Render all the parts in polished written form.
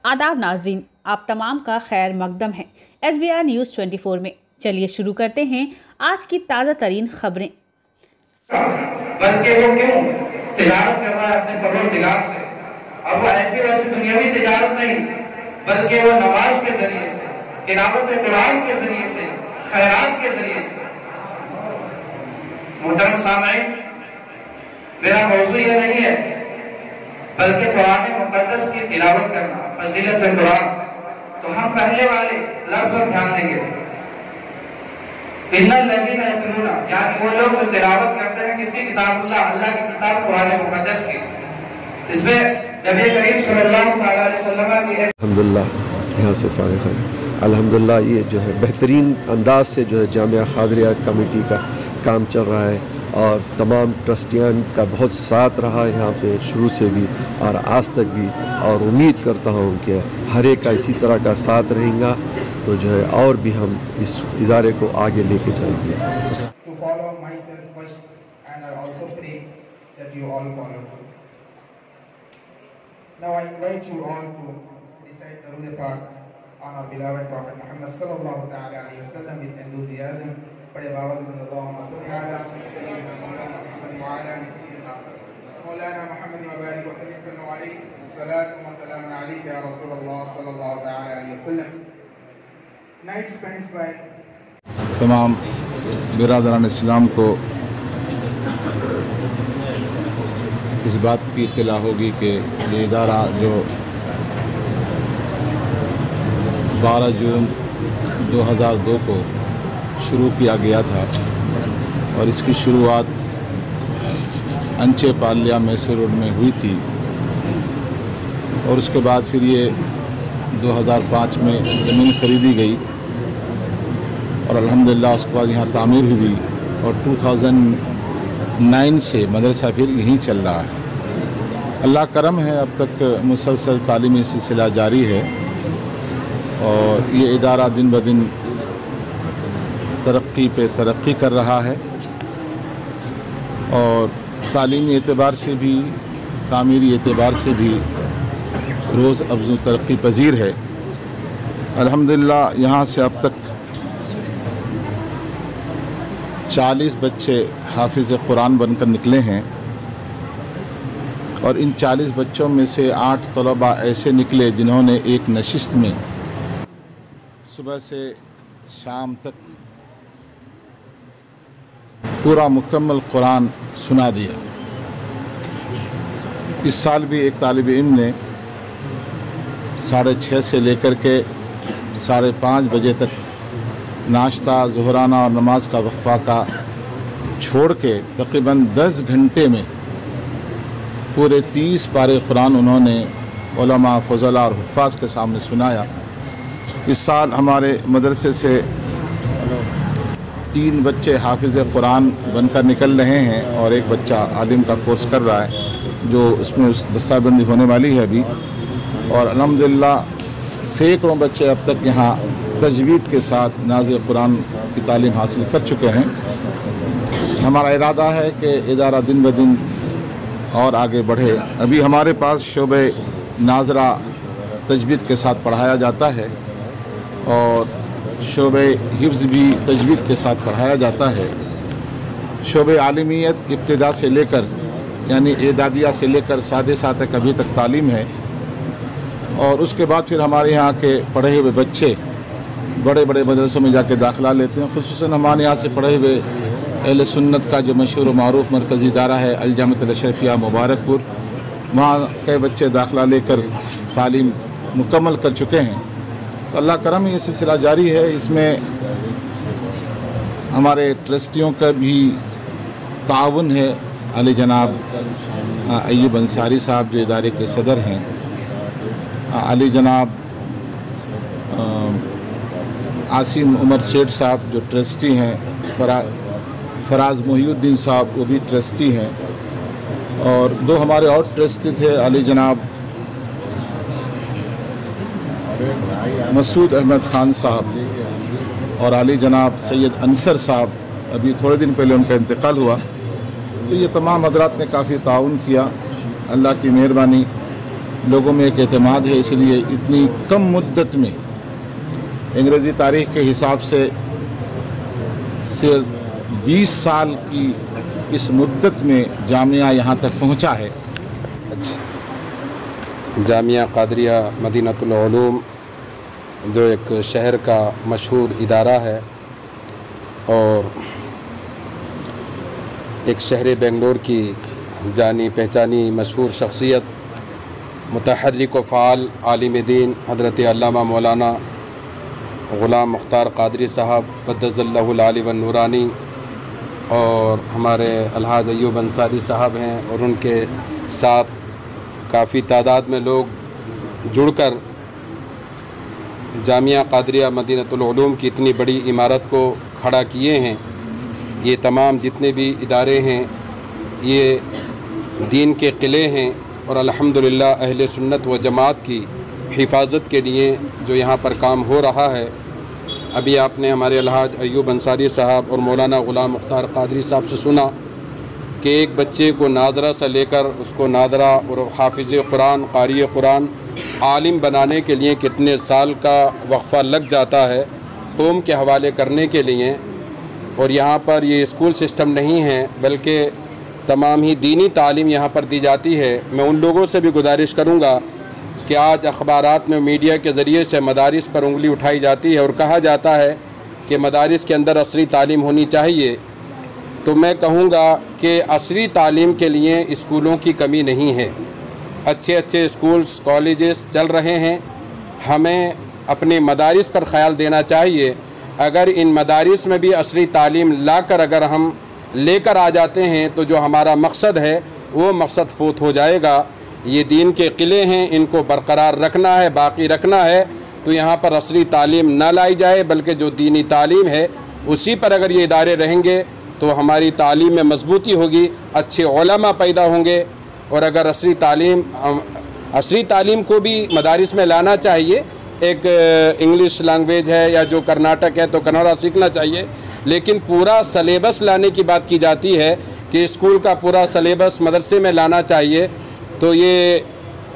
आदाब नाज़रीन, आप तमाम का खैर मकदम है SBR न्यूज़ 24 में। चलिए शुरू करते हैं आज की ताज़ा तरीन खबरें। बल्कि वो क्यों तिजारत कर रहा है अपने परवरदिगार से, और वो ऐसी वैसी दुनियावी तिजारत नहीं, बल्कि वो नमाज के जरिए से, तिलावत कुरान के जरिए से, खैरात के जरिए से। मोहतरम सामईन, मेरा मौजू ये नहीं है बल्कि कुरान मुक़द्दस की तिलावत करना, फजीलत कुरान। तो हम पहले वाले लफ्ज़ पर ध्यान देंगे, इन्नल्लज़ीना यतलूना, यानी वो लोग जो तिलावत करते हैं किसी किताबुल्लाह, अल्लाह की किताब कुरान मुक़द्दस की। इसमें नबी करीम सल्लल्लाहु अलैहि वसल्लम की अल्हम्दुलिल्लाह यहाँ से फारिग है। अल्हम्दुलिल्लाह ये जो है बेहतरीन अंदाज से जो है जामिया खादरिया कमेटी का काम चल रहा है और तमाम ट्रस्टियान का बहुत साथ रहा है यहाँ पे शुरू से भी और आज तक भी, और उम्मीद करता हूँ कि हर एक का इसी तरह का साथ रहेगा तो जो है और भी हम इस इदारे को आगे लेके जाएंगे। Now I invite you all to recite the Durood Pak on our beloved Prophet Muhammad sallallahu ta'ala alayhi wa sallam with enthusiasm. बड़े बावज़ में अल्लाहुम्मा सल्लि अला सय्यिदिना मुहम्मद व अला आलि सय्यिदिना मौलाना मुहम्मद व बारिक व सल्लम अलैहि सलातु व सलाम अलैका या रसूलल्लाह सल्लल्लाहु ta'ala alayhi wa sallam. Night spent by तमाम बिरादरान इस्लाम को इस बात की इत्तला होगी कि ये इदारा जो 12 जून 2002 को शुरू किया गया था और इसकी शुरुआत अंचे पाल्या मैसूर रोड में हुई थी, और उसके बाद फिर ये 2005 में ज़मीन ख़रीदी गई और अल्हम्दुलिल्लाह उसके बाद यहाँ तामीर हुई और 2009 से मदरसा फिर यहीं चल रहा है। अल्लाह करम है, अब तक मुसलसल तालीमी सिलसिला जारी है और ये इदारा दिन ब दिन तरक्की पे तरक्की कर रहा है और तालीमी एतबार से भी, तामीरी एतबार से भी रोज़ अफ़ज़ू तरक्की पजीर है। अल्हम्दुलिल्लाह यहाँ से अब तक 40 बच्चे हाफिज़ कुरान बनकर निकले हैं और इन 40 बच्चों में से 8 तलबा ऐसे निकले जिन्होंने एक नशिस्त में सुबह से शाम तक पूरा मुकम्मल कुरान सुना दिया। इस साल भी एक तालिब इल्म ने 6:30 से लेकर के 5:30 बजे तक नाश्ता, ज़ुहराना और नमाज का वक्फा का छोड़ के तकरीबन 10 घंटे में पूरे 30 पारे कुरान उन्होंने उलमा, फ़ज़ला और हुफ़्फ़ाज़ के सामने सुनाया। इस साल हमारे मदरसे से 3 बच्चे हाफिज़ कुरान बनकर निकल रहे हैं और एक बच्चा आलिम का कोर्स कर रहा है जो उसमें दस्ताबंदी होने वाली है अभी। और अल्हम्दुलिल्लाह सैकड़ों बच्चे अब तक यहाँ तजवीद के साथ नाज़िल कुरान की तालीम हासिल कर चुके हैं। हमारा इरादा है कि इदारा दिन ब दिन और आगे बढ़े। अभी हमारे पास शोबे नाज़रा तजवीद के साथ पढ़ाया जाता है और शोबे हिफ्ज़ भी तजवीद के साथ पढ़ाया जाता है। शोबे आलिमियत इब्तिदा से लेकर यानी एदादिया से लेकर सादसा तक अभी तक तालीम है और उसके बाद फिर हमारे यहाँ के पढ़े हुए बच्चे बड़े बड़े मदरसों में जाके दाखिला लेते हैं। ख़ुसूसन हमारे यहाँ से पढ़े हुए अहले सुन्नत का जो मशहूर मारूफ मरकज़ी इदारा है अल-जामिअतुल अशरफिया मुबारकपुर, वहाँ के बच्चे दाखिला लेकर तालीम मुकम्मल कर चुके हैं। तो अल्लाह करम ये सिलसिला जारी है। इसमें हमारे ट्रस्टियों का भी ताउन है। अली जनाब अय्यूब अंसारी साहब जो इदारे के सदर हैं, अली जनाब आसिम उमर सेठ साहब जो ट्रस्टी हैं, फराज मोहिउद्दीन साहब वो भी ट्रस्टी हैं और 2 हमारे और ट्रस्टी थे, अली जनाब मसूद अहमद ख़ान साहब और अली जनाब सैयद अंसर साहब, अभी थोड़े दिन पहले उनका इंतकाल हुआ। तो ये तमाम हजरात ने काफ़ी ताउन किया। अल्लाह की मेहरबानी लोगों में एक एतमाद है, इसलिए इतनी कम मुद्दत में अंग्रेज़ी तारीख़ के हिसाब से सिर्फ 20 साल की इस मुद्दत में जामिया यहाँ तक पहुँचा है। अच्छा, जामिया कादरिया मदीनतुल उलूम जो एक शहर का मशहूर इदारा है और एक शहर बेंगलोर की जानी पहचानी मशहूर शख्सियत मुतहर्रिक व फ़ाल आलिम दीन हज़रत अल्लामा मौलाना ग़ुलाम मुख्तार क़ादरी साहब क़द्दसल्लाहुल आली व नूरानी और हमारे अलहाज अय्यूब अंसारी साहब हैं और उनके साथ काफ़ी तादाद में लोग जुड़कर जामिया कादरिया मदीनतुल उलूम की इतनी बड़ी इमारत को खड़ा किए हैं। ये तमाम जितने भी इदारे हैं ये दीन के क़िले हैं और अल्हम्दुलिल्लाह अहले सुन्नत व जमात की हिफाजत के लिए जो यहाँ पर काम हो रहा है। अभी आपने हमारे अलहाज अय्यूब अंसारी साहब और मौलाना ग़ुलाम मुख्तार क़ादरी साहब से सुना कि एक बच्चे को नादरा से लेकर उसको नादरा और हाफिज़ कुरान क़ारी कुरान आलिम बनाने के लिए कितने साल का वक्फ़ा लग जाता है कौम के हवाले करने के लिए। और यहाँ पर ये स्कूल सिस्टम नहीं है बल्कि तमाम ही दीनी तालीम यहाँ पर दी जाती है। मैं उन लोगों से भी गुजारिश करूँगा कि आज अखबारात में मीडिया के ज़रिए से मदारिस पर उंगली उठाई जाती है और कहा जाता है कि मदारिस के अंदर असरी तालीम होनी चाहिए, तो मैं कहूँगा कि असरी तालीम के लिए स्कूलों की कमी नहीं है। अच्छे अच्छे स्कूल्स कॉलेजेस चल रहे हैं, हमें अपने मदारिस पर ख़याल देना चाहिए। अगर इन मदारिस में भी असली तालीम लाकर अगर हम लेकर आ जाते हैं तो जो हमारा मकसद है वो मकसद फौत हो जाएगा। ये दीन के क़िले हैं, इनको बरकरार रखना है, बाकी रखना है, तो यहाँ पर असली तालीम ना लाई जाए बल्कि जो दीनी तालीम है उसी पर अगर ये इदारे रहेंगे तो हमारी तालीम में मजबूती होगी, अच्छे उलमा पैदा होंगे। और अगर असली तालीम को भी मदारिस में लाना चाहिए। एक इंग्लिश लैंग्वेज है या जो कर्नाटक है तो कन्नड़ा सीखना चाहिए, लेकिन पूरा सलेबस लाने की बात की जाती है कि स्कूल का पूरा सलेबस मदरसे में लाना चाहिए। तो ये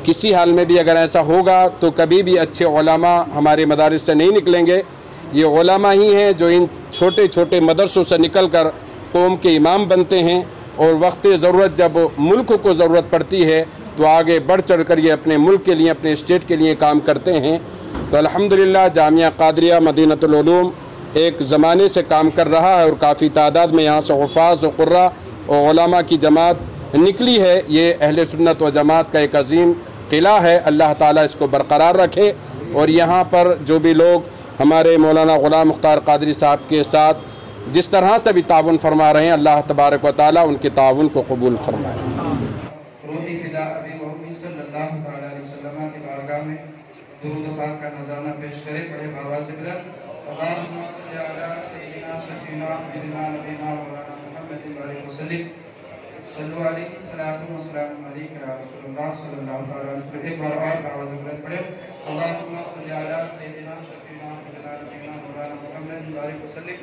किसी हाल में भी अगर ऐसा होगा तो कभी भी अच्छे उलमा हमारे मदारिस से नहीं निकलेंगे। ये उलमा ही हैं जो इन छोटे छोटे मदरसों से निकल कर कौम के इमाम बनते हैं और वक्त ज़रूरत जब मुल्क को ज़रूरत पड़ती है तो आगे बढ़ चढ़ कर ये अपने मुल्क के लिए अपने स्टेट के लिए काम करते हैं। तो अल्हम्दुलिल्लाह जामिया कादरिया मदीनतुल उलूम एक ज़माने से काम कर रहा है और काफ़ी तादाद में यहाँ से हुफ़ाज़ और क़ुर्रा और उलमा की जमात निकली है। ये अहले सुन्नत व जमात का एक अज़ीम क़िला है। अल्लाह ताला इसको बरकरार रखे और यहाँ पर जो भी लोग हमारे मौलाना ग़ुलाम मुख्तार क़ादरी साहब के साथ जिस तरह से भी ताउन फरमा रहे हैं, अल्लाह तबारक व तआला उनके ताउन को कबूल फरमाए। दुरूद पाक का नज़ारा पेश करें, बड़े बाबा से बिलंद अल्लाहुम्मा सल्ली अला सय्यिदिना शफीना नबीना मौलाना मुहम्मद अलैहि वसल्लम सल्लल्लाहु अलैहि सलातु व सलाम अलैका या रसूलुल्लाह सल्लल्लाहु अलैहि वसल्लम। एक बार और बाबा से बिलंद पढ़े अल्लाहुम्मा सल्ली अला सय्यिदिना शफीना नबीना मौलाना मुहम्मद अलैहि वसल्लम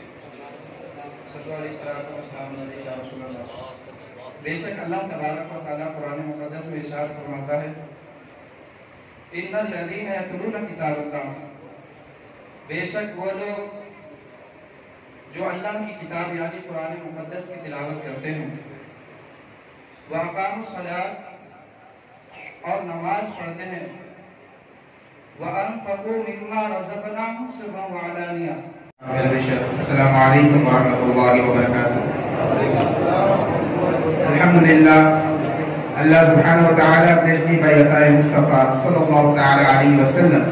सल्लल्लाहु अलैहि सलातु व सलाम अलैका या रसूलुल्लाह। बेशक अल्लाह तबारक व तआला कुरान मुक़द्दस में इरशाद फरमाता है इन्नल्लज़ीना यतलूना किताबल्लाह, बेशक वो लोग जो अल्लाह की किताब यानी कुरान मुक़द्दस की तिलावत करते हैं, व अक़ामुस्सलात और नमाज पढ़ते हैं, व अनफ़क़ू मिम्मा रज़क़नाहुम सिर्रन व अलानिया। अस्सलामु अलैकुम व रहमतुल्लाहि व बरकातुहू। अल्हम्दुलिल्लाह, Allah subhanahu wa ta'ala blessed me by Atai Mustafa sallallahu ta'ala alayhi wa sallam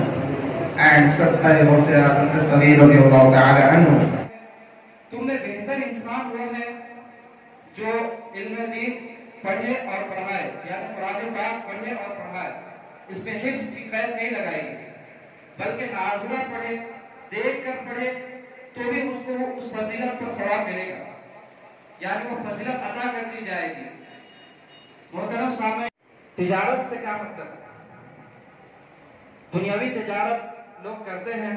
and such a Rasul As-Tagheer radiyallahu ta'ala anhu. तुमने बेहतर इंसान वो है जो इल्म दीन पढ़े और पढ़ाए, यानी कुरान पाक पढ़े और पढ़ाए, इसमें हिफ्ज़ की कैद नहीं लगाई, बल्कि नाज़िला पढ़े, देख कर पढ़े तो भी उसको उस फजीलत पर सवाब मिलेगा, यानी वो फजीलत अता कर दी जाएगी। मोहतरम सामने, तिजारत से क्या मतलब? दुनियावी तिजारत लोग करते हैं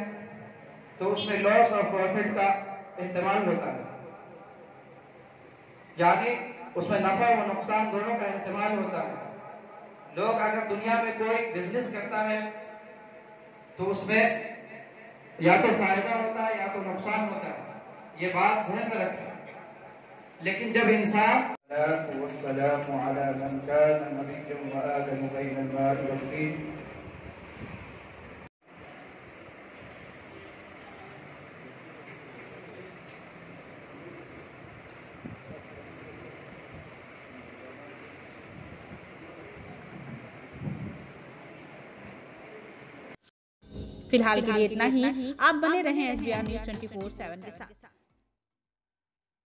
तो उसमें लॉस और प्रॉफिट का एहतमाल होता है, यानी उसमें नफा व नुकसान दोनों का एहतमाल होता है। लोग अगर दुनिया में कोई बिजनेस करता है तो उसमें या तो फायदा होता है या तो नुकसान होता है, ये बात ध्यान में रखें। लेकिन जब इंसान फिलहाल के लिए इतना ही। आप बने रहें SBR News 24/7 के साथ।